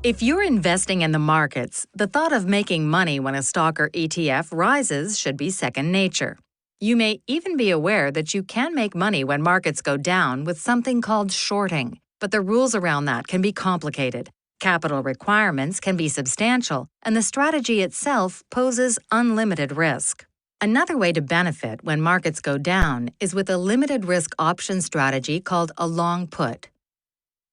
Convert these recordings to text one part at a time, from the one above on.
If you're investing in the markets, the thought of making money when a stock or ETF rises should be second nature. You may even be aware that you can make money when markets go down with something called shorting, but the rules around that can be complicated. Capital requirements can be substantial, and the strategy itself poses unlimited risk. Another way to benefit when markets go down is with a limited risk option strategy called a long put.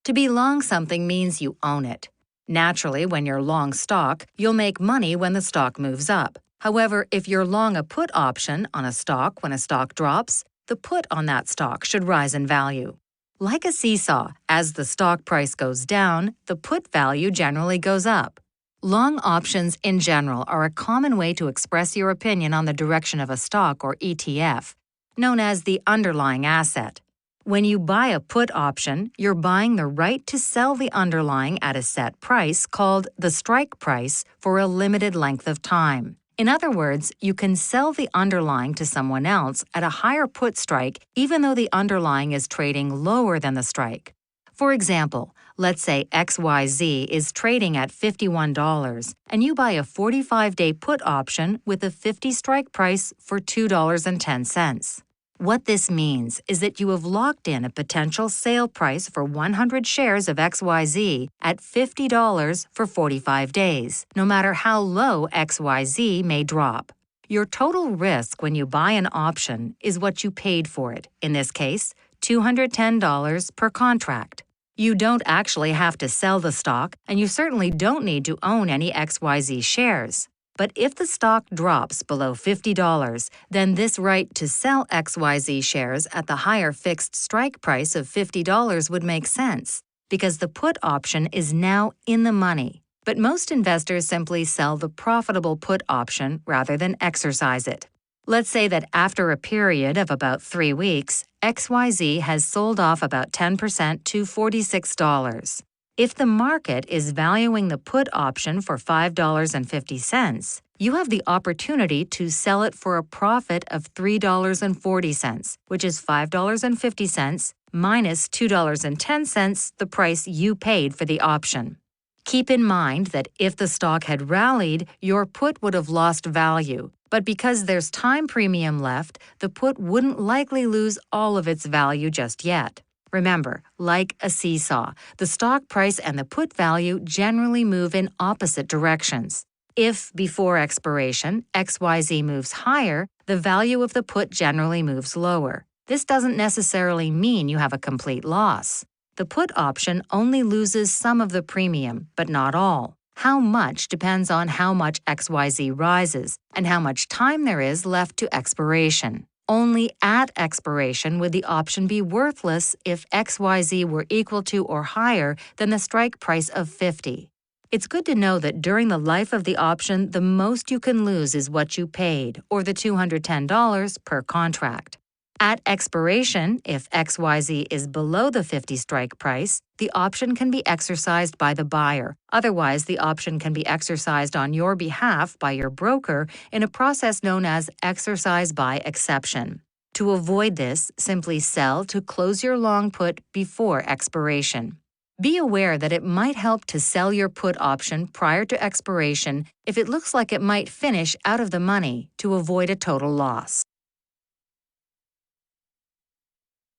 To be long something means you own it. Naturally, when you're long stock, you'll make money when the stock moves up. However, if you're long a put option on a stock when a stock drops, the put on that stock should rise in value. Like a seesaw, as the stock price goes down, the put value generally goes up. Long options in general are a common way to express your opinion on the direction of a stock or ETF, known as the underlying asset. When you buy a put option, you're buying the right to sell the underlying at a set price called the strike price for a limited length of time. In other words, you can sell the underlying to someone else at a higher put strike even though the underlying is trading lower than the strike. For example, let's say XYZ is trading at $51 and you buy a 45-day put option with a 50 strike price for $2.10. What this means is that you have locked in a potential sale price for 100 shares of XYZ at $50 for 45 days, no matter how low XYZ may drop. Your total risk when you buy an option is what you paid for it, in this case, $210 per contract. You don't actually have to sell the stock, and you certainly don't need to own any XYZ shares. But if the stock drops below $50, then this right to sell XYZ shares at the higher fixed strike price of $50 would make sense, because the put option is now in the money. But most investors simply sell the profitable put option rather than exercise it. Let's say that after a period of about 3 weeks, XYZ has sold off about 10% to $46. If the market is valuing the put option for $5.50, you have the opportunity to sell it for a profit of $3.40, which is $5.50 minus $2.10, the price you paid for the option. Keep in mind that if the stock had rallied, your put would have lost value, but because there's time premium left, the put wouldn't likely lose all of its value just yet. Remember, like a seesaw, the stock price and the put value generally move in opposite directions. If, before expiration, XYZ moves higher, the value of the put generally moves lower. This doesn't necessarily mean you have a complete loss. The put option only loses some of the premium, but not all. How much depends on how much XYZ rises and how much time there is left to expiration. Only at expiration would the option be worthless if XYZ were equal to or higher than the strike price of 50. It's good to know that during the life of the option, the most you can lose is what you paid, or the $210 per contract. At expiration, if XYZ is below the 50 strike price, the option can be exercised by the buyer. Otherwise, the option can be exercised on your behalf by your broker in a process known as exercise by exception. To avoid this, simply sell to close your long put before expiration. Be aware that it might help to sell your put option prior to expiration if it looks like it might finish out of the money to avoid a total loss.